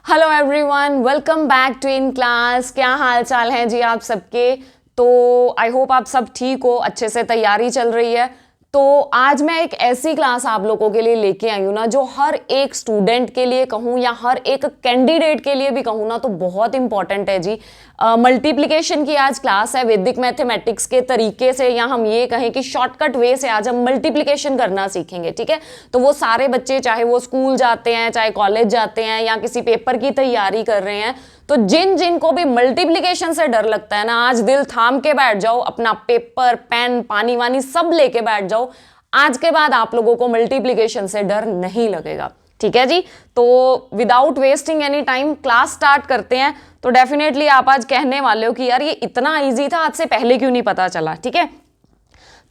Hello everyone, welcome back to in class. क्या हाल चाल है जी आप सबके। तो आई होप आप सब ठीक हो, अच्छे से तैयारी चल रही है। तो आज मैं एक ऐसी क्लास आप लोगों के लिए लेके आई हूँ ना, जो हर एक स्टूडेंट के लिए कहूँ या हर एक कैंडिडेट के लिए भी कहूँ ना, तो बहुत इंपॉर्टेंट है जी। मल्टीप्लिकेशन की आज क्लास है वैदिक मैथमेटिक्स के तरीके से, या हम ये कहें कि शॉर्टकट वे से आज हम मल्टीप्लिकेशन करना सीखेंगे। ठीक है, तो वो सारे बच्चे, चाहे वो स्कूल जाते हैं, चाहे कॉलेज जाते हैं, या किसी पेपर की तैयारी कर रहे हैं, तो जिन जिन को भी मल्टीप्लिकेशन से डर लगता है ना, आज दिल थाम के बैठ जाओ, अपना पेपर पेन पानी वानी सब लेके बैठ जाओ। आज के बाद आप लोगों को मल्टीप्लिकेशन से डर नहीं लगेगा। ठीक है जी, तो without wasting any time class start करते हैं। तो डेफिनेटली आप आज कहने वाले हो कि यार ये इतना इजी था, आज से पहले क्यों नहीं पता चला। ठीक है,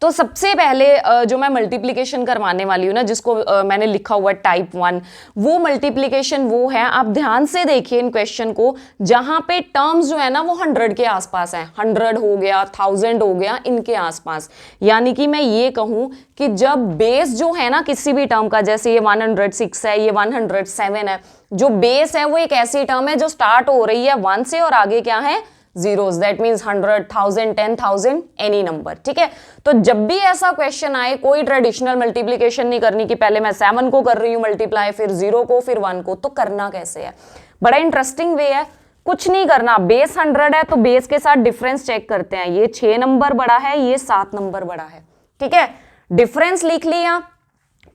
तो सबसे पहले जो मैं मल्टीप्लिकेशन करवाने वाली हूँ ना, जिसको मैंने लिखा हुआ है टाइप 1, वो मल्टीप्लिकेशन वो है, आप ध्यान से देखिए इन क्वेश्चन को, जहां पे टर्म्स जो है ना वो 100 के आसपास है। 100 हो गया, 1000 हो गया, इनके आसपास। यानी कि मैं ये कहूं कि जब बेस जो है ना किसी भी टर्म का, जैसे ये 106 है, ये 107 है, जो बेस है वो एक ऐसी टर्म है जो स्टार्ट हो रही है 1 से और आगे क्या है zeros. That means 100, 1000, 10,000, any number. ठीक है, तो जब भी ऐसा क्वेश्चन आए, कोई ट्रेडिशनल मल्टीप्लिकेशन नहीं करनी कि पहले मैं 7 को कर रही हूं मल्टीप्लाई, फिर 0 को, फिर 1 को। तो करना कैसे है, बड़ा इंटरेस्टिंग वे है। कुछ नहीं करना, बेस 100 है तो बेस के साथ डिफरेंस चेक करते हैं। ये 6 नंबर बड़ा है, ये 7 नंबर बड़ा है। ठीक है, डिफरेंस लिख लिया,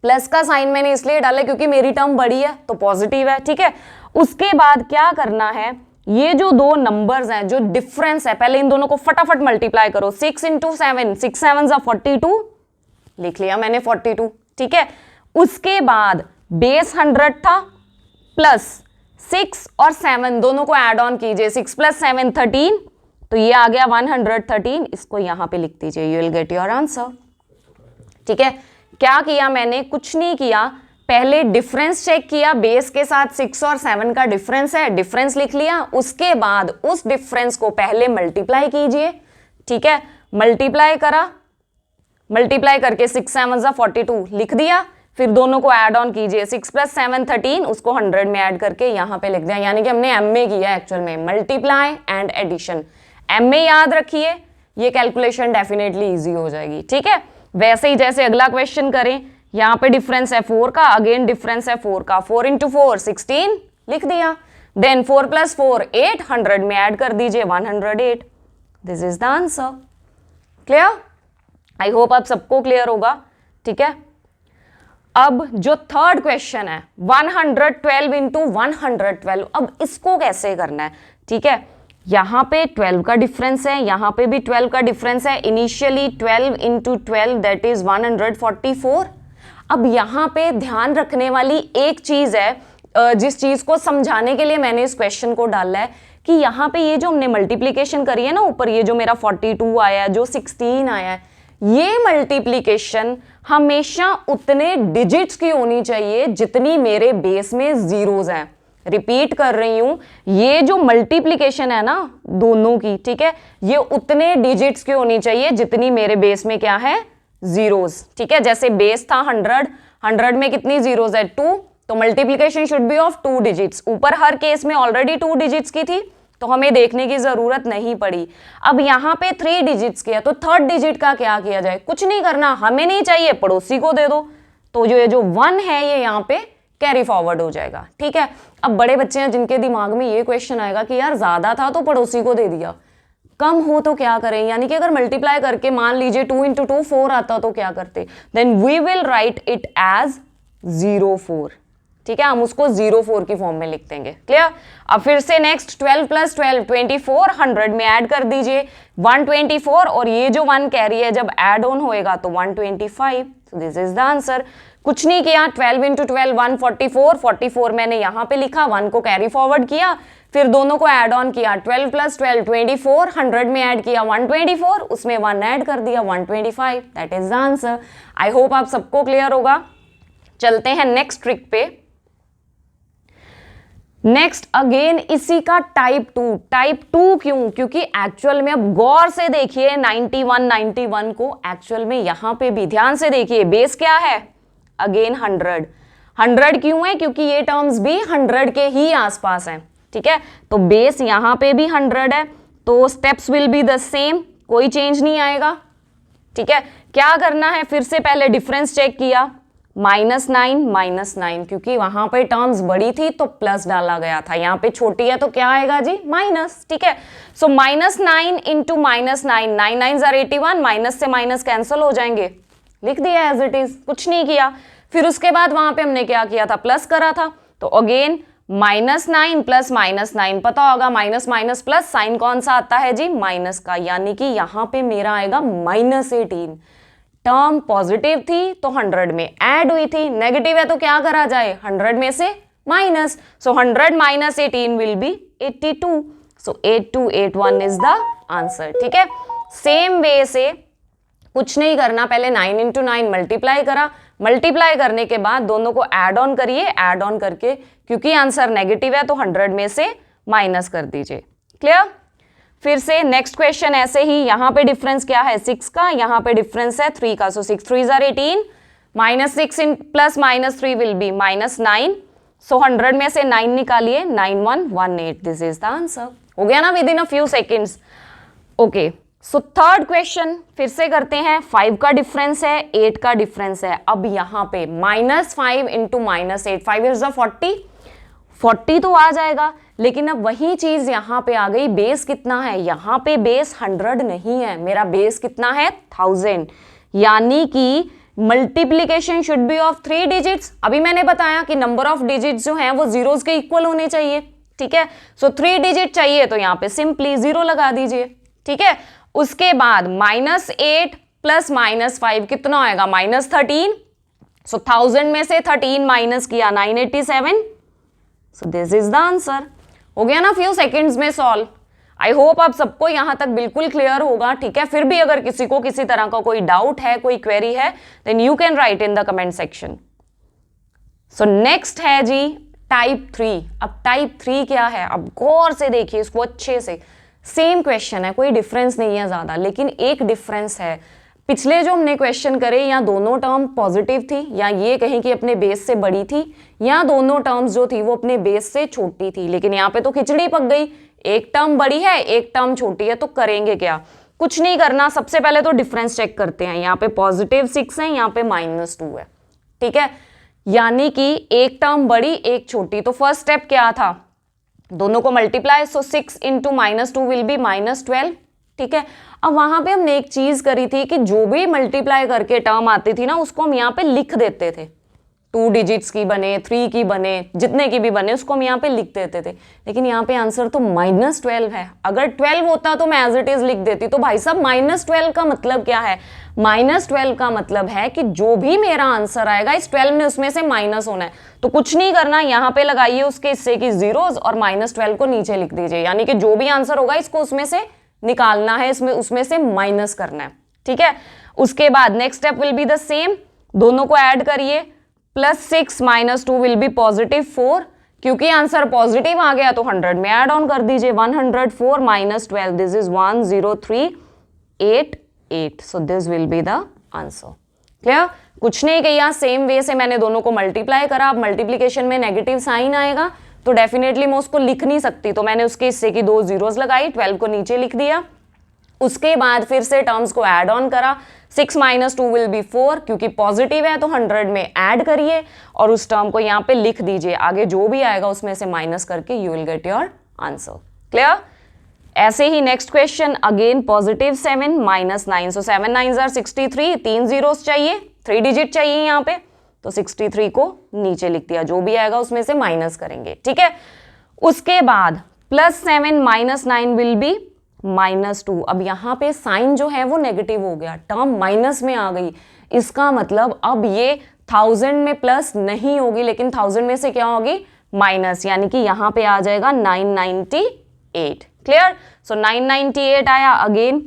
प्लस का साइन मैंने इसलिए डाला क्योंकि मेरी टर्म बड़ी है तो पॉजिटिव है। ठीक है, उसके बाद क्या करना है, ये जो दो नंबर्स हैं, जो डिफरेंस है, पहले इन दोनों को फटाफट मल्टीप्लाई करो। 6 इंटू 7, 6 7 42, लिख लिया मैंने 42। ठीक है, उसके बाद बेस 100 था, प्लस 6 और 7 दोनों को ऐड ऑन कीजिए। 6 + 7 13, तो ये आ गया 113। इसको यहां पे लिख दीजिए, you will get your answer. ठीक है, क्या किया मैंने, कुछ नहीं किया, पहले डिफरेंस चेक किया, बेस के साथ 6 और 7 का डिफरेंस है, डिफरेंस लिख लिया। उसके बाद उस डिफरेंस को पहले मल्टीप्लाई कीजिए। ठीक है, मल्टीप्लाई करा, मल्टीप्लाई करके 6 7 42 लिख दिया, फिर दोनों को ऐड ऑन कीजिए। 6 + 7 13, उसको 100 में ऐड करके यहां पे लिख दिया। यानी कि हमने एम में किया एक्चुअल में, मल्टीप्लाई एंड एडिशन। एम में याद रखिए, ये कैलकुलेशन डेफिनेटली ईजी हो जाएगी। ठीक है, वैसे ही जैसे अगला क्वेश्चन करें, यहां पे डिफरेंस है 4 का, अगेन डिफरेंस है 4 का, 4 इंटू 4 16 लिख दिया। देन 4 + 4 8, 100 में ऐड कर दीजिए 108। This is the answer. Clear? I hope आप सबको क्लियर होगा। ठीक है, अब जो थर्ड क्वेश्चन है 112 इंटू 112, अब इसको कैसे करना है। ठीक है, यहां पे 12 का डिफरेंस है, यहां पे भी 12 का डिफरेंस है। Initially 12 into 12 that is 144। अब यहां पे ध्यान रखने वाली एक चीज है, जिस चीज को समझाने के लिए मैंने इस क्वेश्चन को डाला है, कि यहां पे ये जो हमने मल्टीप्लिकेशन करी है ना, ऊपर ये जो मेरा 42 आया है, जो 16 आया है, ये मल्टीप्लिकेशन हमेशा उतने डिजिट्स की होनी चाहिए जितनी मेरे बेस में जीरोस हैं। रिपीट कर रही हूं, ये जो मल्टीप्लिकेशन है ना दोनों की, ठीक है, ये उतने डिजिट्स की होनी चाहिए जितनी मेरे बेस में क्या है, जीरोस। ठीक है, जैसे बेस था 100, 100 में कितनी जीरोस है, 2, तो multiplication should be of 2 digits. ऊपर हर केस में ऑलरेडी 2 डिजिट्स की थी, तो हमें देखने की जरूरत नहीं पड़ी। अब यहां पे 3 डिजिट्स की है, तो थर्ड डिजिट का क्या किया जाए, कुछ नहीं करना, हमें नहीं चाहिए, पड़ोसी को दे दो। तो जो 1 है ये यहां पे कैरी फॉरवर्ड हो जाएगा। ठीक है, अब बड़े बच्चे हैं जिनके दिमाग में ये क्वेश्चन आएगा कि यार ज्यादा था तो पड़ोसी को दे दिया, कम हो तो क्या करें। यानी कि अगर मल्टीप्लाई करके मान लीजिए 2 इंटू 2 4 आता तो क्या करते, then we will write it as 04। ठीक है, हम उसको 04 की फॉर्म में लिख देंगे। क्लियर? अब फिर से नेक्स्ट 12 + 12 24, 100 में ऐड कर दीजिए 124, और ये जो 1 कैरी है जब ऐड ऑन होएगा तो 125। सो दिस इज द आंसर। कुछ नहीं किया, 12 इंटू 12 144, 44 मैंने यहां पे लिखा, 1 को कैरी फॉरवर्ड किया, फिर दोनों को ऐड ऑन किया। 12 + 12 24, 100 में ऐड किया 124, उसमें 1 ऐड कर दिया 125। That is the answer. I hope आप सबको क्लियर होगा। चलते हैं नेक्स्ट ट्रिक पे। नेक्स्ट अगेन इसी का टाइप 2। टाइप 2 क्यों? क्योंकि एक्चुअल में, अब गौर से देखिए 91 को, एक्चुअल में यहां पे भी ध्यान से देखिए, बेस क्या है, अगेन 100। 100 क्यों है? क्योंकि ये टर्म्स भी 100 के ही आसपास हैं, ठीक है। तो बेस यहां पे भी 100 है, तो steps will be the same, कोई चेंज नहीं आएगा, ठीक है। क्या करना है, फिर से पहले डिफरेंस चेक किया, -9, क्योंकि वहां पे टर्म्स बड़ी थी तो प्लस डाला गया था, यहाँ पे छोटी है तो क्या आएगा जी, माइनस, ठीक है। सो -9 इंटू -9, 9 9s are 81, माइनस से माइनस कैंसिल हो जाएंगे, लिख दिया एज इट इज, कुछ नहीं किया। फिर उसके बाद वहां पे हमने क्या किया था, प्लस करा था, तो अगेन -9 प्लस -9, पता होगा माइनस माइनस प्लस साइन कौन सा आता है जी, माइनस का, यानी कि यहां पे मेरा आएगा -18। टर्म पॉजिटिव थी तो 100 में ऐड हुई थी, नेगेटिव है तो क्या करा जाए, 100 में से minus, so 100 minus 18 will be 82, so 8281 is the answer, ठीक है। सेम वे से कुछ नहीं करना, पहले 9 इंटू 9 मल्टीप्लाई करा, मल्टीप्लाई करने के बाद दोनों को ऐड ऑन करिए, ऐड ऑन करके क्योंकि आंसर नेगेटिव है तो 100 में से माइनस कर दीजिए, क्लियर। फिर से नेक्स्ट क्वेश्चन ऐसे ही, यहां पे डिफरेंस क्या है 6 का, यहां पे डिफरेंस है 3 का, सो 6 3s are 18, -6 plus -3 will be -9, सो 100 में से 9 निकालिए, 9118, दिस इज द आंसर, हो गया ना with in a few seconds. Okay, so third question फिर से करते हैं, 5 का डिफरेंस है, 8 का डिफरेंस है। अब यहां पे -5 इंटू -8, 5 इज द 40 तो आ जाएगा, लेकिन अब वही चीज यहां पे आ गई, बेस कितना है, यहां पे बेस 100 नहीं है, मेरा बेस कितना है 1000, यानी कि multiplication should be of 3 digits. अभी मैंने बताया कि नंबर ऑफ डिजिट्स जो हैं वो जीरोस के इक्वल होने चाहिए, ठीक है। सो 3 डिजिट चाहिए तो यहां पे सिंपली 0 लगा दीजिए, ठीक है। उसके बाद -8 प्लस -5 कितना आएगा, -13, सो 1000 में से 13 माइनस किया, 987, सो दिस इज द आंसर। हो गया ना फ्यू सेकेंड्स में सॉल्व। आई होप आप सबको यहां तक बिल्कुल क्लियर होगा, ठीक है। फिर भी अगर किसी को किसी तरह का कोई डाउट है, कोई क्वेरी है, then you can write in the comment section. So next है जी टाइप 3। अब टाइप 3 क्या है, अब गौर से देखिए इसको अच्छे से, सेम क्वेश्चन है, कोई डिफरेंस नहीं है ज्यादा, लेकिन एक डिफरेंस है। पिछले जो हमने क्वेश्चन करे, या दोनों टर्म पॉजिटिव थी, या ये कहें कि अपने बेस से बड़ी थी, या दोनों टर्म्स जो थी वो अपने बेस से छोटी थी, लेकिन यहाँ पे तो खिचड़ी पक गई, एक टर्म बड़ी है एक टर्म छोटी है, तो करेंगे क्या, कुछ नहीं करना। सबसे पहले तो डिफरेंस चेक करते हैं, यहाँ पे +6 है, यहाँ पे -2 है, ठीक है, यानी कि एक टर्म बड़ी एक छोटी। तो फर्स्ट स्टेप क्या था, दोनों को multiply, so 6 into -2 will be -12, ठीक है। अब वहां पे हमने एक चीज करी थी कि जो भी मल्टीप्लाई करके टर्म आती थी ना, उसको हम यहाँ पे लिख देते थे, 2 डिजिट्स की बने, 3 की बने, जितने की भी बने उसको हम यहाँ पे लिख देते थे। लेकिन यहाँ पे आंसर तो -12 है, अगर 12 होता तो मैं एज इट इज लिख देती। तो भाई साहब -12 का मतलब क्या है, -12 का मतलब है कि जो भी मेरा आंसर आएगा इस 12 में उसमें से माइनस होना है। तो कुछ नहीं करना, यहाँ पे लगाइए उसके हिस्से की जीरोस और -12 को नीचे लिख दीजिए, यानी कि जो भी आंसर होगा इसको उसमें से निकालना है, इसमें उसमें से माइनस करना है, ठीक है। उसके बाद next step will be the same, दोनों को ऐड करिए, +6 -2 विल बी +4, क्योंकि आंसर पॉजिटिव आ गया तो 100 में ऐड ऑन कर दीजिए, 104 -12, this is 10388, so this will be the answer, clear. कुछ नहीं किया, सेम वे से मैंने दोनों को मल्टीप्लाई करा। अब मल्टीप्लीकेशन में नेगेटिव साइन आएगा तो डेफिनेटली मैं उसको लिख नहीं सकती, तो मैंने उसके हिस्से की 2 जीरोस लगाई, 12 को नीचे लिख दिया। उसके बाद फिर से टर्म्स को ऐड ऑन करा, 6 -2 विल बी 4, क्योंकि पॉजिटिव है तो 100 में ऐड करिए और उस टर्म को यहाँ पे लिख दीजिए, आगे जो भी आएगा उसमें से माइनस करके you will get your answer, clear. ऐसे ही next question, again +7 -9, so 7 9s are 63, 3 zeros चाहिए, 3 डिजिट चाहिए यहाँ पे, तो 63 को नीचे लिख दिया, जो भी आएगा उसमें से माइनस करेंगे, ठीक है। उसके बाद +7 -9 विल बी -2। अब यहाँ पे साइन जो है वो नेगेटिव हो गया, टर्म माइनस में आ गई, इसका मतलब अब ये 1000 में प्लस नहीं होगी, लेकिन 1000 में से क्या होगी, माइनस, यानी कि यहाँ पे आ जाएगा 998, क्लियर। सो 998 आया, again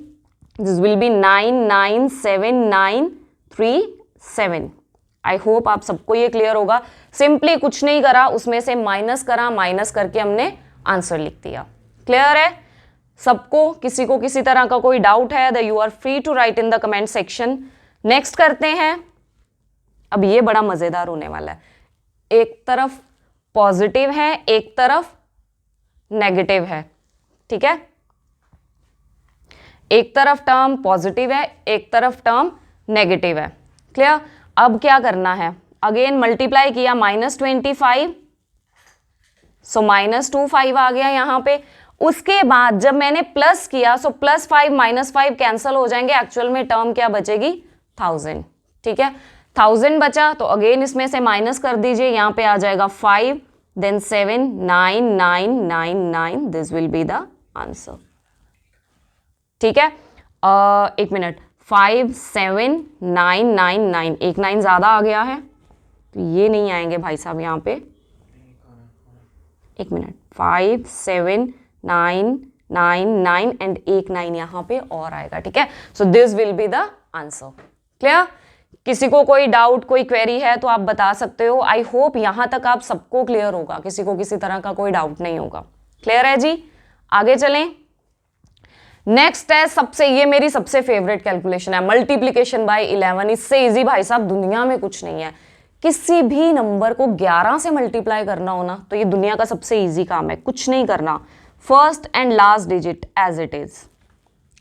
this will B 9979337। I hope आप सबको ये क्लियर होगा। सिंपली कुछ नहीं करा, उसमें से माइनस करा, माइनस करके हमने आंसर लिख दिया, क्लियर है सबको। किसी को किसी तरह का कोई डाउट है the you are free to write in the comment section. Next करते हैं, अब ये बड़ा मजेदार होने वाला है। एक तरफ पॉजिटिव है, एक तरफ नेगेटिव है, ठीक है। एक तरफ टर्म पॉजिटिव है, एक तरफ टर्म नेगेटिव है, क्लियर। अब क्या करना है, अगेन मल्टीप्लाई किया -25, सो -25 आ गया यहां पे। उसके बाद जब मैंने प्लस किया सो +5 -5 कैंसिल हो जाएंगे, एक्चुअल में टर्म क्या बचेगी 1000, ठीक है। 1000 बचा तो अगेन इसमें से माइनस कर दीजिए, यहां पे आ जाएगा 5 then 7 9 9 9 9, this will be the answer, ठीक है। एक मिनट, 5 7 9 9 9, एक 9 ज्यादा आ गया है तो ये नहीं आएंगे भाई साहब यहाँ पे, एक मिनट, 5 7 9 9 9 एंड एक 9 यहाँ पे और आएगा, ठीक है। So this will be the answer, clear. किसी को कोई डाउट, कोई क्वेरी है तो आप बता सकते हो। आई होप यहां तक आप सबको क्लियर होगा, किसी को किसी तरह का कोई डाउट नहीं होगा, क्लियर है जी। आगे चलें, नेक्स्ट है सबसे, ये मेरी सबसे फेवरेट कैलकुलेशन है, मल्टीप्लीकेशन बाय 11। इससे इजी भाई साहब दुनिया में कुछ नहीं है। किसी भी नंबर को 11 से मल्टीप्लाई करना हो ना तो ये दुनिया का सबसे इजी काम है, कुछ नहीं करना। First and last digit as it is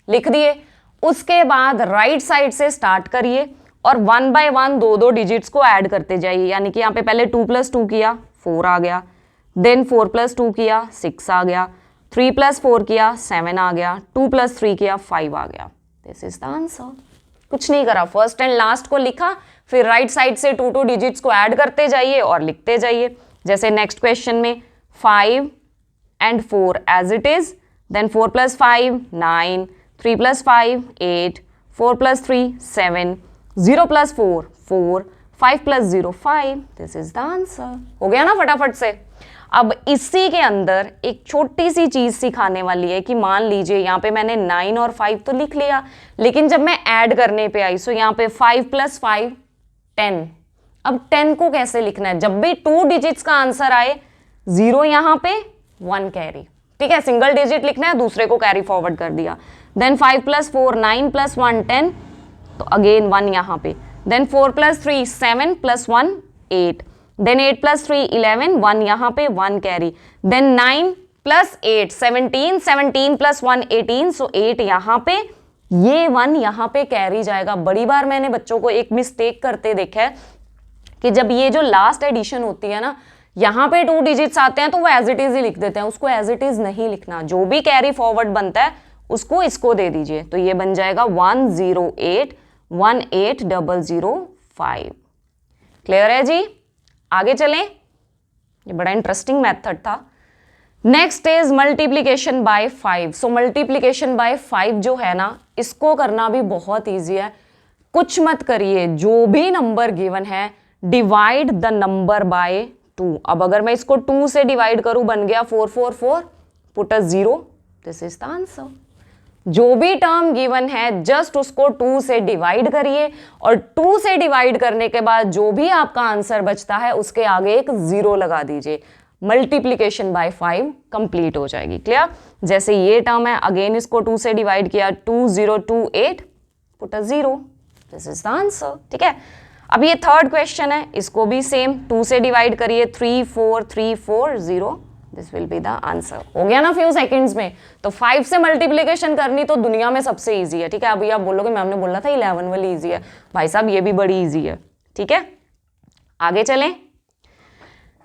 लिख दिए, उसके बाद राइट साइड से स्टार्ट करिए और 1 बाय 1 दो डिजिट्स को ऐड करते जाइए। यानी कि यहाँ पे पहले 2 + 2 किया 4 आ गया, देन 4 + 2 किया 6 आ गया, 3 + 4 किया 7 आ गया, 2 + 3 किया 5 आ गया। This is the answer. कुछ नहीं करा, फर्स्ट एंड लास्ट को लिखा, फिर राइट साइड से 2 डिजिट्स को ऐड करते जाइए और लिखते जाइए। जैसे नेक्स्ट क्वेश्चन में 5 and 4 as it is, then 4 + 5 9, 3 + 5 8, 4 + 3 7, 0 + 4 4, 5 + 0 5, this is the answer। हो गया ना फटाफट से। अब इसी के अंदर एक छोटी सी चीज सिखाने वाली है कि मान लीजिए यहाँ पे मैंने 9 और 5 तो लिख लिया, लेकिन जब मैं ऐड करने पे आई सो यहाँ पे 5 + 5 10। अब 10 को कैसे लिखना है, जब भी 2 डिजिट्स का आंसर आए 0 यहाँ पे 1 कैरी, ठीक है, सिंगल डिजिट लिखना है, दूसरे को कैरी फॉरवर्ड कर दिया। देन 5 + 4 9 + 1 10, तो अगेन 1 यहाँ पे। देन 4 + 3 7 + 1 8, देन 8 + 3 11, 1 यहाँ पे 1 कैरी। देन 9 + 8 17, 17 + 1 18, सो 8 यहाँ पे, ये 1 यहाँ पे कैरी जाएगा। बड़ी बार मैंने बच्चों को एक मिस्टेक करते देखा है कि जब ये जो लास्ट एडिशन होती है ना, यहाँ पे 2 डिजिट्स आते हैं तो वो एज इट इज ही लिख देते हैं, उसको एज इट इज नहीं लिखना, जो भी कैरी फॉरवर्ड बनता है उसको इसको दे दीजिए, तो ये बन जाएगा 108 18005। क्लियर है जी। आगे चलें, ये बड़ा इंटरेस्टिंग मेथड था। Next is multiplication bye 5। So multiplication bye 5 जो है ना, इसको करना भी बहुत ईजी है। कुछ मत करिए, जो भी नंबर गिवन है डिवाइड द नंबर बाय 2। अब अगर मैं इसको 2 से डिवाइड करूं, बन गया 444, put a 0, this is the answer. जो भी टर्म गिवन है जस्ट उसको 2 से डिवाइड करिए और 2 से डिवाइड करने के बाद जो भी आपका आंसर बचता है उसके आगे एक 0 लगा दीजिए। मल्टीप्लीकेशन बाय 5 कंप्लीट हो जाएगी। क्लियर। जैसे ये टर्म है, अगेन इसको 2 से डिवाइड किया, 2028, put a 0, this is the answer. ठीक है। अब ये थर्ड क्वेश्चन है, इसको भी सेम 2 से डिवाइड करिए, 34340, this will be the answer. हो गया ना फ्यू सेकंड्स में। तो 5 से मल्टीप्लिकेशन करनी तो दुनिया में सबसे इजी है। ठीक है। अभी आप बोलोगे मैम ने बोला था 11 वाली इजी है, भाई साहब ये भी बड़ी इजी है। ठीक है, आगे चलें।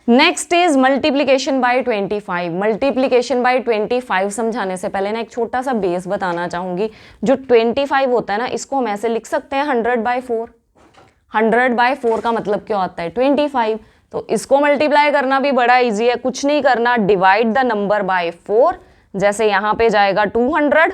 Next is multiplication bye 25। Multiplication bye 25 समझाने से पहले ना एक छोटा सा बेस बताना चाहूंगी। जो 25 होता है ना, इसको हम ऐसे लिख सकते हैं 100/4। 100/4 का मतलब क्या होता है? 25। तो इसको मल्टीप्लाई करना भी बड़ा इजी है, कुछ नहीं करना, डिवाइड द नंबर बाय 4। जैसे यहाँ पे जाएगा 200,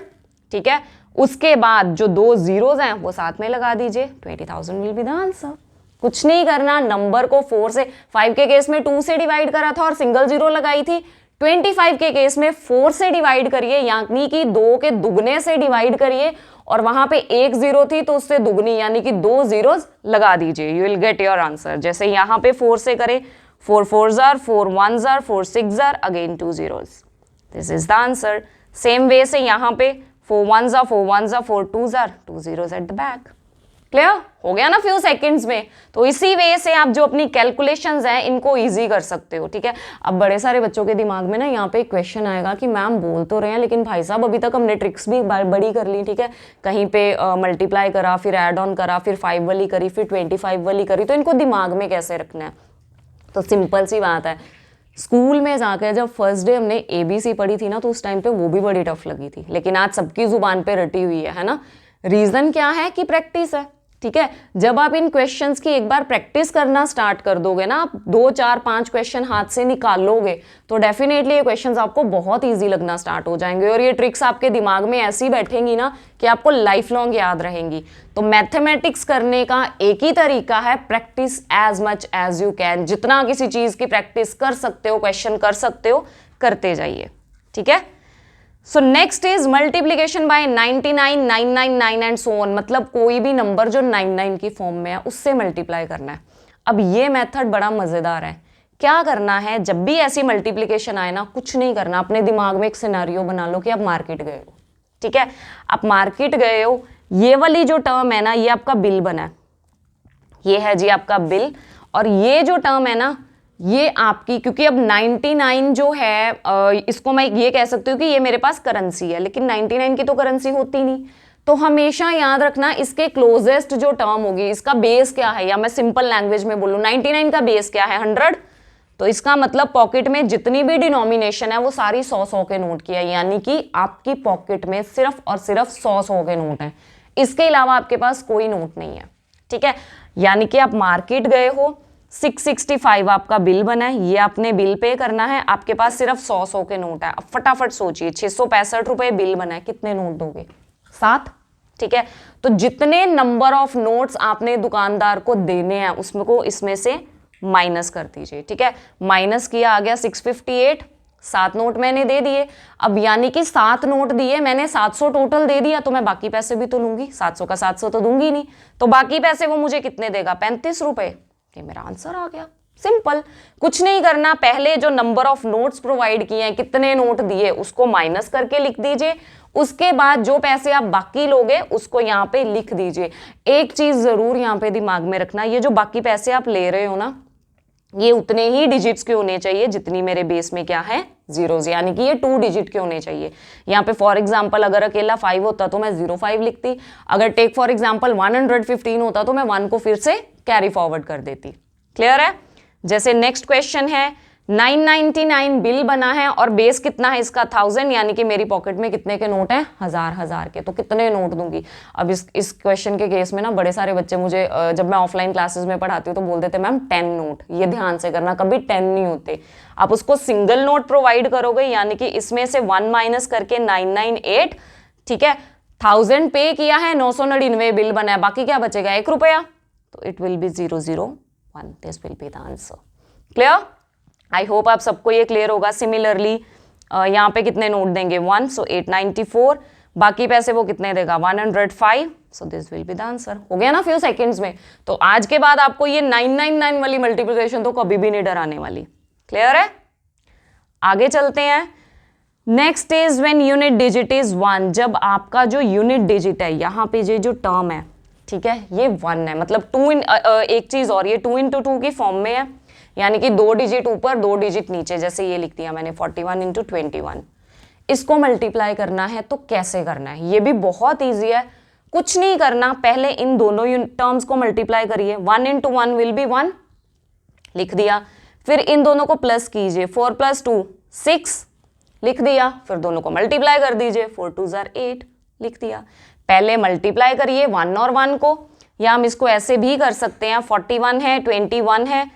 ठीक है। उसके बाद जो 2 zeros हैं वो साथ में लगा दीजिए, 20,000 विल बी द आंसर। कुछ नहीं करना, नंबर को 4 से, 5 के केस में 2 से डिवाइड करा था और सिंगल 0 लगाई थी। 25 के केस में 4 से डिवाइड करिए, यानी कि 2 के दुगने से डिवाइड करिए और वहां पे 1 0 थी तो उससे दुगनी यानी कि 2 zeros लगा दीजिए, you will get your answer. जैसे यहाँ पे 4 से करें, 4 4s are 4 1s are 4 6s are, again 2 zeros, this is the answer. Same way से यहाँ पे 4 1s are 4 1s are 4 2s are 2 zeros at the back. Clear हो गया ना फ्यू सेकंड्स में। तो इसी वे से आप जो अपनी कैलकुलेशंस हैं इनको इजी कर सकते हो, ठीक है। अब बड़े सारे बच्चों के दिमाग में ना यहाँ पे एक क्वेश्चन आएगा कि मैम बोल तो रहे हैं लेकिन भाई साहब अभी तक हमने ट्रिक्स भी बड़ी कर ली, ठीक है, कहीं पे मल्टीप्लाई करा, फिर एड ऑन करा, फिर 5 वाली करी, फिर 25 वाली करी, तो इनको दिमाग में कैसे रखना है। तो सिंपल सी बात है, स्कूल में जाकर जब फर्स्ट डे हमने ABC पढ़ी थी ना तो उस टाइम पे वो भी बड़ी टफ लगी थी, लेकिन आज सबकी जुबान पे रटी हुई है ना। रीजन क्या है कि प्रैक्टिस है, ठीक है। जब आप इन क्वेश्चंस की एक बार प्रैक्टिस करना स्टार्ट कर दोगे ना, आप 2 4 5 क्वेश्चन हाथ से निकाल लोगे तो डेफिनेटली ये क्वेश्चंस आपको बहुत इजी लगना स्टार्ट हो जाएंगे और ये ट्रिक्स आपके दिमाग में ऐसी बैठेंगी ना कि आपको लाइफ लॉन्ग याद रहेंगी। तो मैथमेटिक्स करने का एक ही तरीका है, practice as much as you can. जितना किसी चीज की प्रैक्टिस कर सकते हो, क्वेश्चन कर सकते हो, करते जाइए, ठीक है। So next is multiplication bye 99, 999 and so on. मतलब कोई भी नंबर जो 99 की फॉर्म में है उससे मल्टीप्लाई करना है। अब ये मेथड बड़ा मजेदार है। क्या करना है, जब भी ऐसी मल्टीप्लीकेशन आए ना, कुछ नहीं करना, अपने दिमाग में एक सिनेरियो बना लो कि आप मार्केट गए हो, ठीक है। आप मार्केट गए हो, ये वाली जो टर्म है ना ये आपका बिल बना है, ये है जी आपका बिल, और ये जो टर्म है ना ये आपकी, क्योंकि अब 99 जो है इसको मैं ये कह सकती हूँ कि ये मेरे पास करेंसी है, लेकिन 99 की तो करेंसी होती नहीं। तो हमेशा याद रखना इसके क्लोजेस्ट जो टर्म होगी, इसका बेस क्या है, या मैं सिंपल लैंग्वेज में बोलूँ 99 का बेस क्या है, 100। तो इसका मतलब पॉकेट में जितनी भी डिनोमिनेशन है वो सारी 100 के नोट की है, यानी कि आपकी पॉकेट में सिर्फ और सिर्फ 100 के नोट हैं, इसके अलावा आपके पास कोई नोट नहीं है, ठीक है। यानी कि आप मार्केट गए हो, 665 आपका बिल बना है, ये आपने बिल पे करना है, आपके पास सिर्फ 100 के नोट है। अब फटाफट सोचिए, 665 रुपए बिल बना है, कितने नोट दोगे, 7, ठीक है। तो जितने नंबर ऑफ नोट्स आपने दुकानदार को देने हैं उसमें को इसमें से माइनस कर दीजिए, ठीक है। माइनस किया, आ गया 658, 7 नोट मैंने दे दिए। अब यानी कि 7 नोट दिए मैंने, 700 टोटल दे दिया, तो मैं बाकी पैसे भी तो लूंगी, 700 का 700 तो दूंगी नहीं, तो बाकी पैसे वो मुझे कितने देगा, 35 रुपए। ये मेरा आंसर आ गया, सिंपल। कुछ नहीं करना, पहले जो नंबर ऑफ नोट्स प्रोवाइड किए हैं, कितने नोट दिए, उसको माइनस करके लिख दीजिए। उसके बाद जो पैसे आप बाकी लोगे उसको यहाँ पे लिख दीजिए। एक चीज जरूर यहाँ पे दिमाग में रखना, ये जो बाकी पैसे आप ले रहे हो ना, ये उतने ही डिजिट्स के होने चाहिए जितनी मेरे बेस में क्या है, जीरोज, यानी कि ये 2 डिजिट के होने चाहिए। यहाँ पे फॉर एग्जांपल अगर अकेला 5 होता तो मैं 05 लिखती, अगर टेक फॉर एग्जांपल 115 होता तो मैं 1 को फिर से कैरी फॉरवर्ड कर देती। क्लियर है। जैसे नेक्स्ट क्वेश्चन है, 999 बिल बना है और बेस कितना है इसका, 1000, यानी कि मेरी पॉकेट में कितने के नोट हैं, 1000 के, तो कितने नोट दूंगी। अब इस क्वेश्चन के केस में ना बड़े सारे बच्चे मुझे जब मैं ऑफलाइन क्लासेस में पढ़ाती हूँ तो बोल देते मैम 10 नोट। ये ध्यान से करना, कभी 10 नहीं होते, आप उसको सिंगल नोट प्रोवाइड करोगे, यानी कि इसमें से 1 माइनस करके 998, ठीक है। 1000 पे किया है, 999 बिल बना है, बाकी क्या बचेगा, 1 रुपया, तो it will be 001, this will be the answer. Clear. I hope आप सबको ये क्लियर होगा। सिमिलरली यहाँ पे कितने नोट देंगे, 1, सो 894, बाकी पैसे वो कितने देगा, 105, so this will be the answer. हो गया ना फ्यू सेकंड्स में। तो आज के बाद आपको ये 999 वाली मल्टीप्लिकेशन तो कभी भी नहीं डराने वाली। क्लियर है। आगे चलते हैं। Next is when unit digit is 1। जब आपका जो यूनिट डिजिट है, यहाँ पे ये जो टर्म है, ठीक है, ये 1 है, मतलब 2 एक चीज और, ये 2 × 2 की फॉर्म में है, यानी कि 2 डिजिट ऊपर 2 डिजिट नीचे, जैसे ये लिख दिया मैंने 41 × 21। इसको मल्टीप्लाई करना है तो कैसे करना है, ये भी बहुत ईजी है। कुछ नहीं करना, पहले इन दोनों टर्म्स को मल्टीप्लाई करिए, 1 × 1 विल बी 1, लिख दिया। फिर इन दोनों को प्लस कीजिए, 4 + 2 6, लिख दिया। फिर दोनों को मल्टीप्लाई कर दीजिए, 4 × 2 = 8, लिख दिया। पहले मल्टीप्लाई करिए 1 और 1 को, या हम इसको ऐसे भी कर सकते हैं, 41 है 21 है,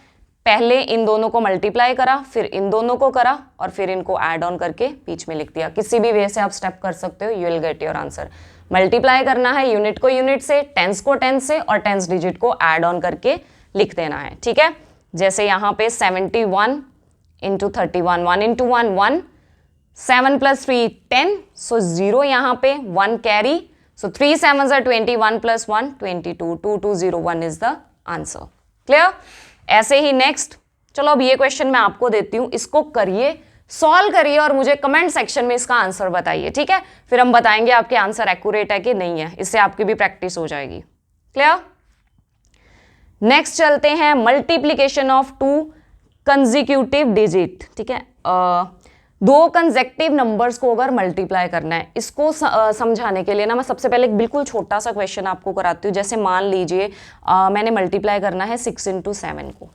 पहले इन दोनों को मल्टीप्लाई करा, फिर इन दोनों को करा, और फिर इनको ऐड ऑन करके बीच में लिख दिया। किसी भी वे से आप स्टेप कर सकते हो, you will get your answer. Multiply करना है यूनिट को यूनिट से, टेंस को टेंस से, और टेंस डिजिट को ऐड ऑन करके लिख देना है, ठीक है। जैसे यहाँ पे 71 × 31, 1 × 1 1, 7 + 3 10, सो 0 यहाँ पे, 1 carry, so 3 7s are 21 + 1 22, 2201 is the answer. Clear. ऐसे ही नेक्स्ट, चलो अब ये क्वेश्चन मैं आपको देती हूं, इसको करिए, सॉल्व करिए और मुझे कमेंट सेक्शन में इसका आंसर बताइए, ठीक है। फिर हम बताएंगे आपके आंसर एक्यूरेट है कि नहीं है, इससे आपकी भी प्रैक्टिस हो जाएगी। क्लियर। नेक्स्ट चलते हैं multiplication of to consecutive digit, ठीक है। दो कंजेक्टिव नंबर्स को अगर मल्टीप्लाई करना है, इसको समझाने के लिए ना मैं सबसे पहले एक बिल्कुल छोटा सा क्वेश्चन आपको कराती हूँ। जैसे मान लीजिए मैंने मल्टीप्लाई करना है 6 × 7 को,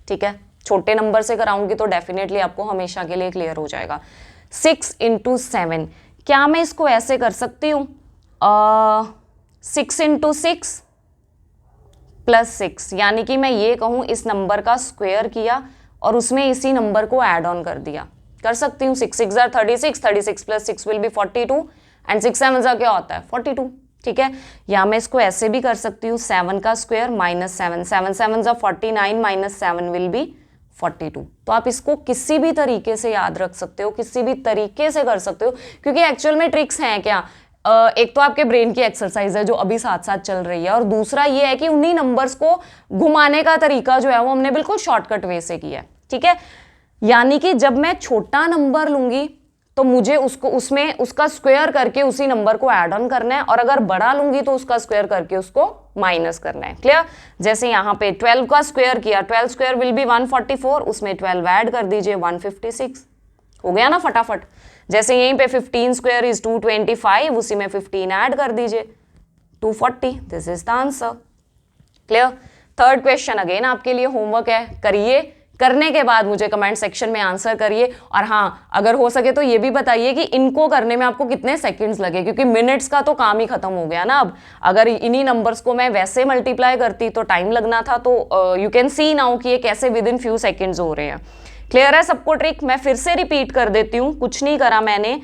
ठीक है। छोटे नंबर से कराऊंगी तो डेफिनेटली आपको हमेशा के लिए क्लियर हो जाएगा। 6 × 7, क्या मैं इसको ऐसे कर सकती हूँ 6 × 6 + 6, यानी कि मैं ये कहूँ इस नंबर का स्क्वायर किया और उसमें इसी नंबर को ऐड ऑन कर दिया। कर सकती हूँ 6 6 36, 36 + 6 विल बी 42 एंड 6 7 क्या होता है 42, ठीक है। या मैं इसको ऐसे भी कर सकती हूँ 7 का स्क्वायर -7, 7 7 49 -7 विल बी 42। तो आप इसको किसी भी तरीके से याद रख सकते हो, किसी भी तरीके से कर सकते हो, क्योंकि एक्चुअल में ट्रिक्स हैं क्या, एक तो आपके ब्रेन की एक्सरसाइज है जो अभी साथ साथ चल रही है, और दूसरा ये है कि उन्हीं नंबर्स को घुमाने का तरीका जो है वो हमने बिल्कुल शॉर्टकट वे से किया है, ठीक है। यानी कि जब मैं छोटा नंबर लूंगी तो मुझे उसमें उसका स्क्वायर करके उसी नंबर को ऐड ऑन करना है, और अगर बड़ा लूंगी तो उसका स्क्वायर करके उसको माइनस करना है। क्लियर? जैसे यहाँ पे 12 का स्क्वायर किया, 12 स्क्वायर विल बी 144, उसमें 12 ऐड कर दीजिए 156, हो गया ना फटाफट। जैसे यहीं पे 15 स्क्वायर इज 225, उसी में 15 ऐड कर दीजिए 240, this is the answer. Clear? Third question again आपके लिए होमवर्क है, करिए, करने के बाद मुझे कमेंट सेक्शन में आंसर करिए। और हाँ, अगर हो सके तो ये भी बताइए कि इनको करने में आपको कितने सेकंड्स लगे, क्योंकि मिनट्स का तो काम ही खत्म हो गया ना अब। अगर इन्हीं नंबर्स को मैं वैसे मल्टीप्लाई करती तो टाइम लगना था, तो यू कैन सी नाउ कि ये कैसे विद इन फ्यू सेकंड्स हो रहे हैं। क्लियर है सबको ट्रिक? मैं फिर से रिपीट कर देती हूँ, कुछ नहीं करा मैंने,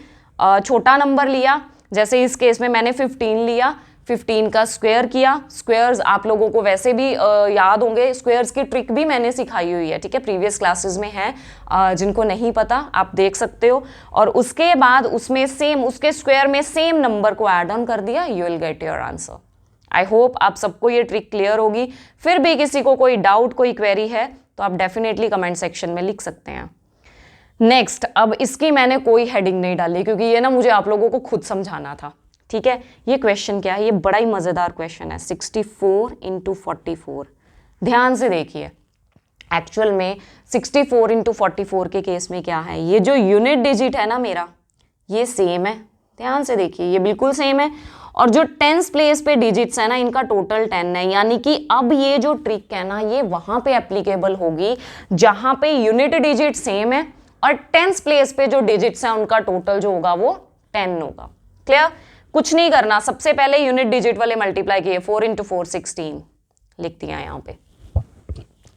छोटा नंबर लिया, जैसे इस केस में मैंने 15 लिया, 15 का स्क्वायर किया। स्क्वायर्स आप लोगों को वैसे भी याद होंगे, स्क्वायर्स की ट्रिक भी मैंने सिखाई हुई है, ठीक है, प्रीवियस क्लासेस में है, जिनको नहीं पता आप देख सकते हो। और उसके बाद उसमें सेम, उसके स्क्वायर में सेम नंबर को ऐड ऑन कर दिया, you will get your answer. I hope आप सबको ये ट्रिक क्लियर होगी। फिर भी किसी को कोई डाउट, कोई क्वेरी है तो आप डेफिनेटली कमेंट सेक्शन में लिख सकते हैं। नेक्स्ट, अब इसकी मैंने कोई हेडिंग नहीं डाली क्योंकि ये ना मुझे आप लोगों को खुद समझाना था, ठीक है। ये क्वेश्चन क्या है, ये बड़ा ही मजेदार क्वेश्चन है, 64 × 44। ध्यान से देखिए, एक्चुअल में 64 × 44 के केस में क्या है, ये जो यूनिट डिजिट है ना मेरा, ये सेम है, ध्यान से देखिए, ये बिल्कुल सेम है। और जो टेंस प्लेस पे डिजिट्स है ना, इनका टोटल 10 है, यानी कि अब ये जो ट्रिक है ना, ये वहां पे एप्लीकेबल होगी जहां पे यूनिट डिजिट सेम है और टेंस प्लेस पे जो डिजिट्स हैं उनका टोटल जो होगा वो 10 होगा। क्लियर? कुछ नहीं करना, सबसे पहले यूनिट डिजिट वाले मल्टीप्लाई किए, 4 × 4 16 लिख दिया यहां पे।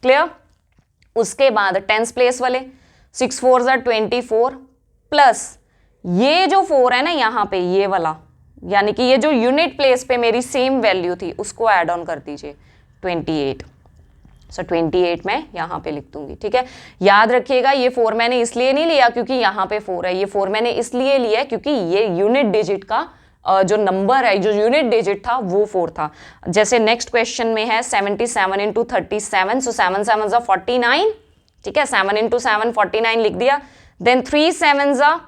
क्लियर? उसके बाद टेंस प्लेस वाले 6 4 24 प्लस ये जो 4 है ना यहां पे, ये वाला, यानी कि ये जो यूनिट प्लेस पे मेरी सेम वैल्यू थी उसको ऐड ऑन कर दीजिए 28। सो 28 मैं यहाँ पे लिख दूंगी, ठीक है। याद रखिएगा ये 4 मैंने इसलिए नहीं लिया क्योंकि यहाँ पे 4 है, ये 4 मैंने इसलिए लिया क्योंकि ये यूनिट डिजिट का जो नंबर है, जो यूनिट डिजिट था वो 4 था। जैसे नेक्स्ट क्वेश्चन में है 77 × 37, सो 7 7 49, ठीक है, 7 × 7 49 लिख दिया। Then 3 7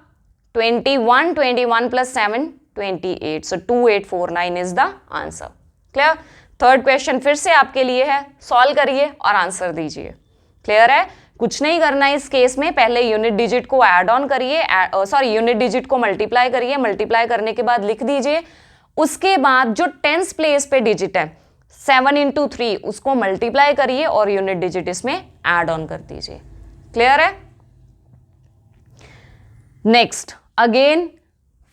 21, 21 + 7 28, so 2849 is the answer. Clear? Third question फिर से आपके लिए है, सॉल्व करिए और आंसर दीजिए। क्लियर है? कुछ नहीं करना है इस केस में, पहले यूनिट डिजिट को ऐड ऑन करिए, यूनिट डिजिट को मल्टीप्लाई करिए, मल्टीप्लाई करने के बाद लिख दीजिए। उसके बाद जो टेंस प्लेस पे डिजिट है 7 × 3 उसको मल्टीप्लाई करिए और यूनिट डिजिट इसमें ऐड ऑन कर दीजिए। क्लियर है? Next again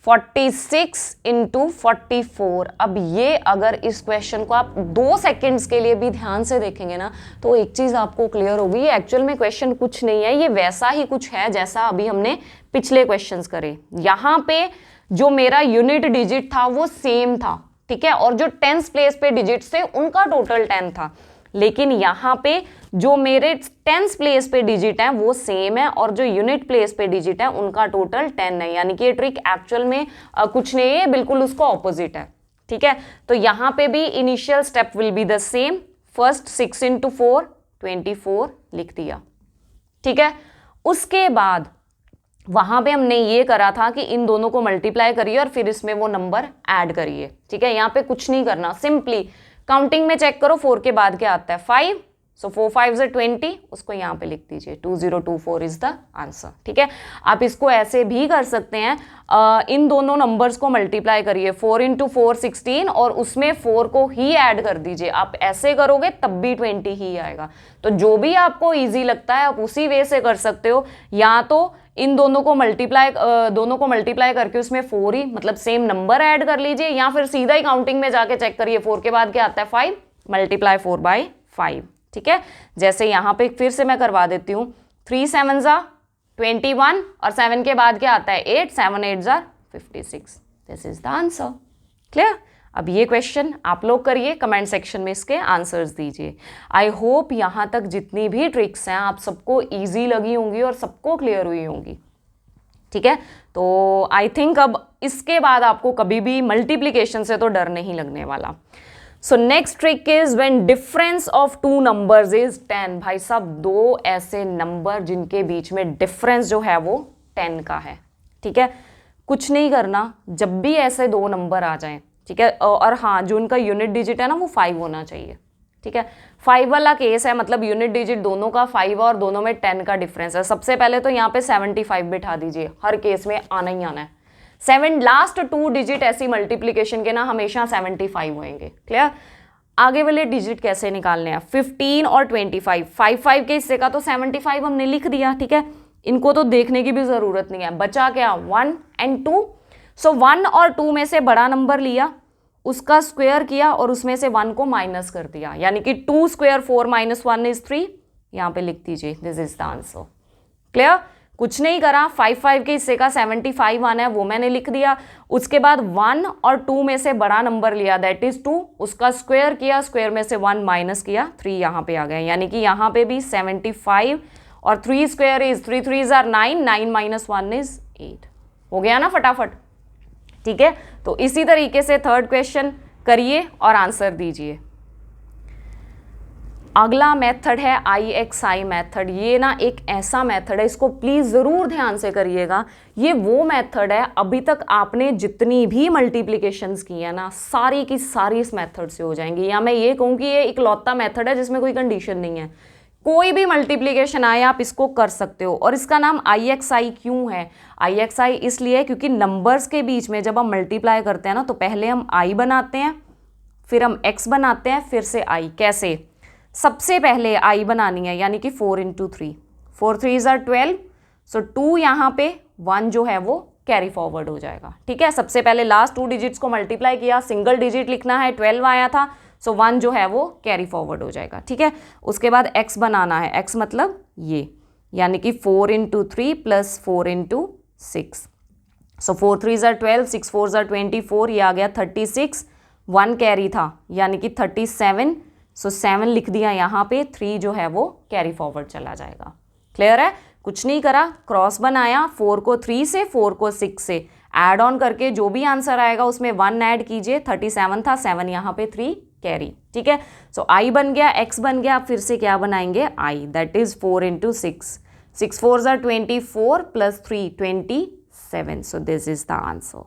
46 × 44। अब ये अगर इस क्वेश्चन को आप 2 सेकंड्स के लिए भी ध्यान से देखेंगे ना तो एक चीज आपको क्लियर होगी, ये एक्चुअल में क्वेश्चन कुछ नहीं है, ये वैसा ही कुछ है जैसा अभी हमने पिछले क्वेश्चंस करे। यहाँ पे जो मेरा यूनिट डिजिट था वो सेम था, ठीक है, और जो टेंस प्लेस पे डिजिट थे उनका टोटल 10 था, लेकिन यहाँ पे जो मेरे टेंस प्लेस पे डिजिट है वो सेम है और जो यूनिट प्लेस पे डिजिट है उनका टोटल 10 है, यानी कि ये ट्रिक एक्चुअल में कुछ नहीं है, बिल्कुल उसको ऑपोजिट है, ठीक है। तो यहाँ पे भी initial step will be the same, first 6 × 4 24 लिख दिया, ठीक है। उसके बाद वहां पे हमने ये करा था कि इन दोनों को मल्टीप्लाई करिए और फिर इसमें वो नंबर ऐड करिए, ठीक है। यहाँ पे कुछ नहीं करना, सिंपली काउंटिंग में चेक करो 4 के बाद क्या आता है 5, सो 4 5 से 20, उसको यहाँ पे लिख दीजिए 2024 इज द आंसर। ठीक है, आप इसको ऐसे भी कर सकते हैं, इन दोनों नंबर्स को मल्टीप्लाई करिए, 4 इंटू 4 16 और उसमें 4 को ही ऐड कर दीजिए। आप ऐसे करोगे तब भी 20 ही आएगा। तो जो भी आपको ईजी लगता है आप उसी वे से कर सकते हो, या तो इन दोनों को मल्टीप्लाई करके उसमें 4 ही मतलब सेम नंबर ऐड कर लीजिए, या फिर सीधा ही काउंटिंग में जाके चेक करिए 4 के बाद क्या आता है 5, मल्टीप्लाई 4 बाई 5। ठीक है, जैसे यहाँ पे फिर से मैं करवा देती हूँ, 3 7 21 और 7 के बाद क्या आता है 8, 7 8 56। This is the answer. Clear? अब ये क्वेश्चन आप लोग करिए, कमेंट सेक्शन में इसके आंसर्स दीजिए। आई होप यहाँ तक जितनी भी ट्रिक्स हैं आप सबको ईजी लगी होंगी और सबको क्लियर हुई होंगी। ठीक है, तो आई थिंक अब इसके बाद आपको कभी भी मल्टीप्लीकेशन से तो डर नहीं लगने वाला। So next trick is when difference of two numbers is 10। भाई साहब, दो ऐसे नंबर जिनके बीच में डिफरेंस जो है वो 10 का है। ठीक है, कुछ नहीं करना, जब भी ऐसे दो नंबर आ जाएं, ठीक है, और हाँ जो उनका यूनिट डिजिट है ना वो 5 होना चाहिए। ठीक है, 5 वाला केस है, मतलब यूनिट डिजिट दोनों का 5 और दोनों में 10 का डिफरेंस है। सबसे पहले तो यहाँ पे 75 बिठा दीजिए, हर केस में आना ही आना है। 7 लास्ट 2 डिजिट ऐसी मल्टीप्लीकेशन के ना हमेशा 75 होंगे। क्लियर? आगे वाले डिजिट कैसे निकालने हैं, 15 और 25, 5 के हिस्से का तो 75 हमने लिख दिया। ठीक है, इनको तो देखने की भी जरूरत नहीं है। बचा क्या 1 एंड 2। सो 1 और 2 में से बड़ा नंबर लिया, उसका स्क्वायर किया और उसमें से 1 को माइनस कर दिया, यानी कि 2 स्क्वायर 4 माइनस 1 इज 3। यहाँ पे लिख दीजिए this is the answer. Clear? कुछ नहीं करा, 5 के हिस्से का 75 आना है वो मैंने लिख दिया। उसके बाद 1 और 2 में से बड़ा नंबर लिया दैट इज 2, उसका स्क्वायर किया, स्क्वायर में से 1 माइनस किया, 3 यहाँ पे आ गया, यानी कि यहाँ पे भी 75 और 3 square is 3 3 are 9, 9 minus 1 is 8। हो गया ना फटाफट? ठीक है, तो इसी तरीके से थर्ड क्वेश्चन करिए और आंसर दीजिए। अगला मेथड है IXI मेथड। ये ना एक ऐसा मेथड है, इसको प्लीज जरूर ध्यान से करिएगा। ये वो मेथड है, अभी तक आपने जितनी भी मल्टीप्लिकेशंस की है ना सारी की सारी इस मेथड से हो जाएंगी, या मैं ये कहूँ कि ये इकलौता मेथड है जिसमें कोई कंडीशन नहीं है। कोई भी मल्टीप्लिकेशन आए आप इसको कर सकते हो। और इसका नाम IXI क्यों है? IXI इसलिए क्योंकि नंबर्स के बीच में जब हम मल्टीप्लाई करते हैं ना तो पहले हम I बनाते हैं, फिर हम X बनाते हैं, फिर से I। कैसे? सबसे पहले I बनानी है, यानी कि 4 इंटू 3, 4 3 आर 12, सो 2 यहाँ पे 1 जो है वो कैरी फॉरवर्ड हो जाएगा। ठीक है, सबसे पहले लास्ट 2 डिजिट्स को मल्टीप्लाई किया, सिंगल डिजिट लिखना है, 12 आया था, सो 1 जो है वो कैरी फॉरवर्ड हो जाएगा। ठीक है, उसके बाद X बनाना है, X मतलब ये, यानी कि 4 into 3 plus 4 into 6, so 4 3 are 12, 6 4 are 24, ये आ गया 36, 1 कैरी था यानी कि 37, सो 7 लिख दिया यहाँ पे, 3 जो है वो कैरी फॉरवर्ड चला जाएगा। क्लियर है? कुछ नहीं करा, क्रॉस बनाया, 4 को 3 से 4 को 6 से ऐड ऑन करके जो भी आंसर आएगा उसमें 1 ऐड कीजिए, 37 था, 7 यहाँ पे 3 कैरी। ठीक है, सो I बन गया, X बन गया, फिर से क्या बनाएंगे I, that is 4 into 6, 6 4 are 24 plus 3 27, so this is the answer.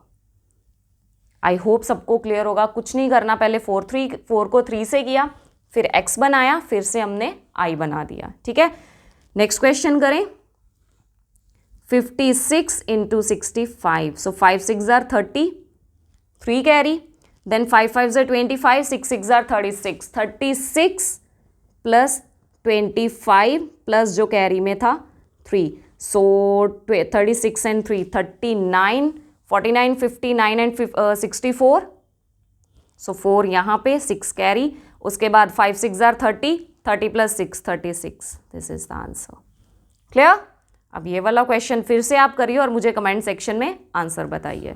I hope सबको क्लियर होगा। कुछ नहीं करना, पहले 4 को 3 से किया, फिर X बनाया, फिर से हमने I बना दिया। ठीक है, नेक्स्ट क्वेश्चन करें। 56 into 65, so 5 6 are 30, 3 carry, then 5 5 are 25, 6 6 are 36, 36 plus 25 plus जो कैरी में था 3, सो 36 एंड 3 39, 49 59 एंड 64, सो 4 यहाँ पे, 6 कैरी, उसके बाद 5 6 are 30, 30 plus 6 36, this is the answer. Clear? अब ये वाला क्वेश्चन फिर से आप करिए और मुझे कमेंट सेक्शन में आंसर बताइए।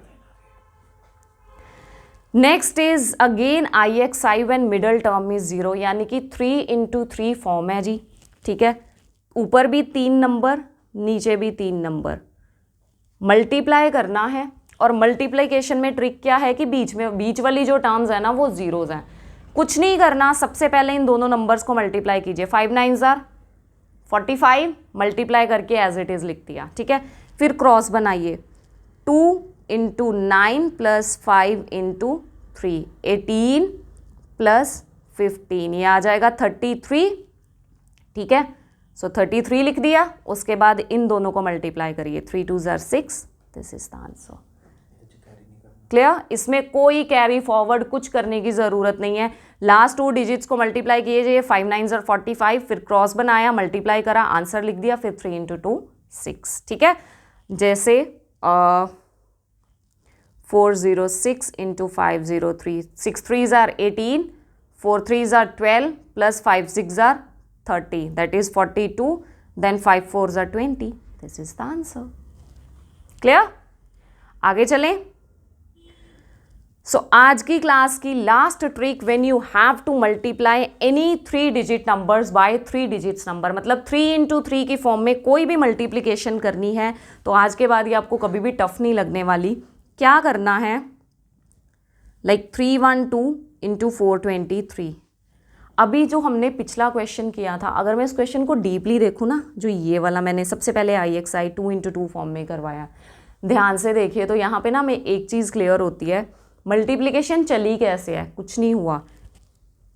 Next is again IXI when middle term is 0, यानी कि 3 इंटू 3 फॉर्म है जी। ठीक है, ऊपर भी 3 नंबर, नीचे भी 3 नंबर, मल्टीप्लाई करना है। और मल्टीप्लिकेशन में ट्रिक क्या है कि बीच वाली जो टर्म्स है ना वो जीरोज हैं। कुछ नहीं करना, सबसे पहले इन दोनों नंबर्स को मल्टीप्लाई कीजिए, 5 9 आर 45, मल्टीप्लाई करके एज इट इज लिख दिया। ठीक है, फिर क्रॉस बनाइए, 2 इंटू 9 प्लस 5 इंटू 3, 18 प्लस 15, ये आ जाएगा 33, ठीक है। सो 33 लिख दिया, उसके बाद इन दोनों को मल्टीप्लाई करिए, 3 2 ज़ार 6, this is the answer. Clear? इसमें कोई कैरी फॉरवर्ड कुछ करने की ज़रूरत नहीं है। लास्ट 2 डिजिट्स को मल्टीप्लाई किए जाइए, 5 9 ज़ार 45, फिर क्रॉस बनाया, मल्टीप्लाई करा, आंसर लिख दिया, फिर 3 × 2 6, ठीक है। जैसे 406 × 503, 6 3 are 18, 4 3 are 12 plus 5 6 are 30, that is 42, then 5 4 are 20, this is the answer. Clear? आगे चलें। सो आज की क्लास की last trick, when you have to multiply any 3 digit numbers by 3 digits number, मतलब 3 × 3 की फॉर्म में कोई भी मल्टीप्लिकेशन करनी है तो आज के बाद ये आपको कभी भी टफ नहीं लगने वाली। क्या करना है, लाइक 312 × 423। अभी जो हमने पिछला क्वेश्चन किया था, अगर मैं इस क्वेश्चन को डीपली देखूँ ना, जो ये वाला मैंने सबसे पहले IXI 2 × 2 फॉर्म में करवाया, ध्यान से देखिए तो यहाँ पे ना मैं एक चीज़ क्लियर होती है, मल्टीप्लिकेशन चली कैसे है, कुछ नहीं हुआ।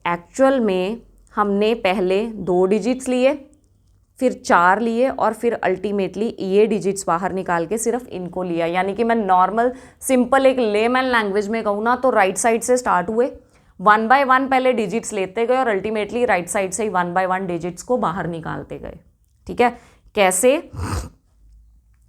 एक्चुअल में हमने पहले 2 डिजिट्स लिए, फिर 4 लिए, और फिर अल्टीमेटली ये डिजिट्स बाहर निकाल के सिर्फ इनको लिया। यानी कि मैं नॉर्मल सिंपल एक लेमन लैंग्वेज में कहूँ ना तो राइट साइड से स्टार्ट हुए, 1 बाय 1 पहले डिजिट्स लेते गए और अल्टीमेटली राइट साइड से ही 1 बाय 1 डिजिट्स को बाहर निकालते गए। ठीक है, कैसे?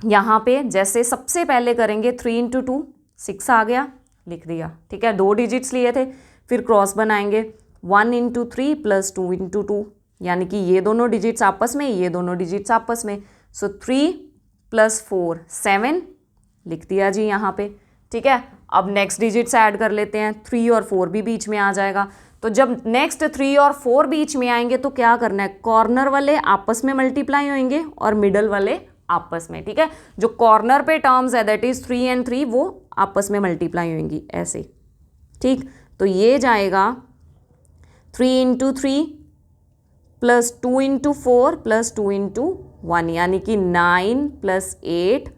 यहाँ पे जैसे सबसे पहले करेंगे 3 × 2 6 आ गया, लिख दिया। ठीक है, 2 डिजिट्स लिए थे, फिर क्रॉस बनाएंगे 1 × 3 प्लस 2 × 2, यानी कि ये दोनों डिजिट्स आपस में, ये दोनों डिजिट्स आपस में। सो 3 + 4 7 लिख दिया जी यहाँ पे। ठीक है, अब नेक्स्ट डिजिट्स ऐड कर लेते हैं, 3 और 4 भी बीच में आ जाएगा। तो जब नेक्स्ट 3 और 4 बीच में आएंगे तो क्या करना है, कॉर्नर वाले आपस में मल्टीप्लाई होंगे और मिडल वाले आपस में। ठीक है, जो कॉर्नर पे टर्म्स है दैट इज 3 और 3 वो आपस में मल्टीप्लाई होंगी ऐसे। ठीक, तो ये जाएगा 3 × 3 प्लस 2 × 4 प्लस 2 × 1, यानी कि 9 + 8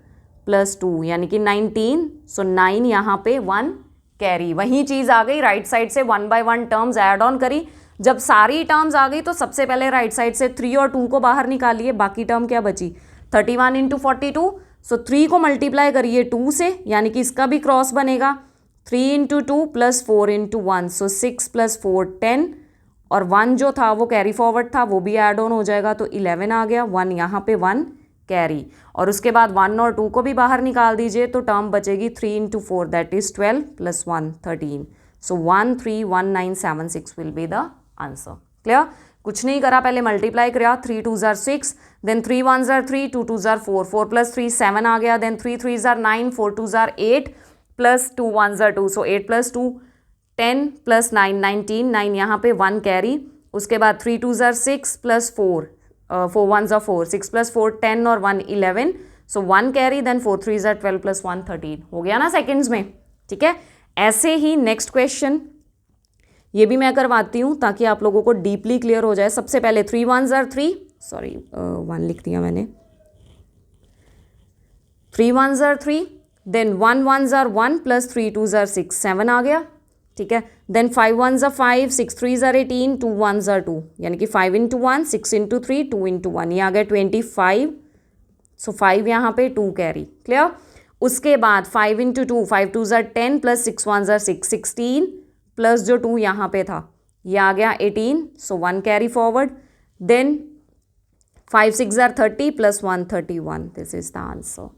+ 2 यानी कि 19। सो 9 यहाँ पे 1 कैरी, वही चीज़ आ गई, राइट साइड से 1 बाय 1 टर्म्स ऐड ऑन करी। जब सारी टर्म्स आ गई तो सबसे पहले राइट साइड से 3 और 2 को बाहर निकालिए, बाकी टर्म क्या बची, 31 × 42। सो 3 को मल्टीप्लाई करिए 2 से, यानी कि इसका भी क्रॉस बनेगा, 3 × 2 प्लस 4 × 1, सो 6 + 4 10, और 1 जो था वो कैरी फॉरवर्ड था, वो भी ऐड ऑन हो जाएगा, तो 11 आ गया। 1 यहाँ पे 1 कैरी, और उसके बाद 1 और 2 को भी बाहर निकाल दीजिए तो टर्म बचेगी 3 × 4 that is 12 + 1 13। So 13196 will be the answer. Clear? कुछ नहीं करा, पहले मल्टीप्लाई करा, 3 2 ज़ार 6, देन 3 1 ज़ार 3, 2 2 ज़ार 4, 4 + 3 7 आ गया, देन 3 3 ज़ार 9, 4 2 ज़ार 8 प्लस 2 1 ज़ार 2, सो 8 + 2 10 + 9 19, 9 यहाँ पे 1 कैरी। उसके बाद 3 2 ज़ार 6 प्लस 4 4 1 ज़ार 4, 6 + 4 10 और 1 11, सो 1 कैरी, देन 4 3 ज़ार 12 + 1 13 हो गया ना सेकेंड्स में। ठीक है, ऐसे ही नेक्स्ट क्वेश्चन ये भी मैं करवाती हूँ ताकि आप लोगों को डीपली क्लियर हो जाए। सबसे पहले 3 1 ज़ार 3, सॉरी 1 लिख दिया मैंने, 3 1 ज़ार 3, देन 1 1 ज़ार 1 प्लस 3 2 ज़ार 6 7 आ गया। ठीक है, देन 5 1 ज़ार 5, 6 3 ज़ार 18, 2 1 ज़ार 2, यानी कि 5 × 1, 6 × 3, 2 × 1, ये आ गया 25। सो 5 यहाँ पे 2 कैरी। क्लियर? उसके बाद 5 × 2, 5 2 ज़ार 10 प्लस 6 1 ज़ार 6 16, प्लस जो 2 यहाँ पे था ये आ गया 18, so 1 carry forward, then 5 6 are 30 plus 1 31, this is the answer.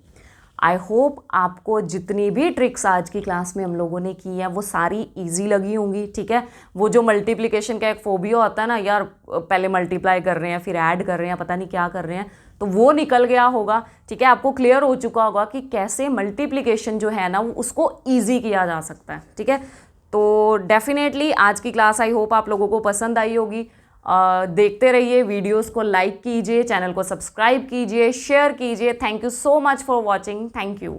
I hope आपको जितनी भी ट्रिक्स आज की क्लास में हम लोगों ने की है वो सारी इजी लगी होंगी। ठीक है, वो जो मल्टीप्लिकेशन का एक फोबिया होता है ना, यार पहले मल्टीप्लाई कर रहे हैं फिर ऐड कर रहे हैं, पता नहीं क्या कर रहे हैं, तो वो निकल गया होगा। ठीक है, आपको क्लियर हो चुका होगा कि कैसे मल्टीप्लिकेशन जो है ना वो उसको ईजी किया जा सकता है। ठीक है, तो डेफिनेटली आज की क्लास आई होप आप लोगों को पसंद आई होगी। देखते रहिए, वीडियोस को लाइक कीजिए, चैनल को सब्सक्राइब कीजिए, शेयर कीजिए। Thank you so much for watching. Thank you.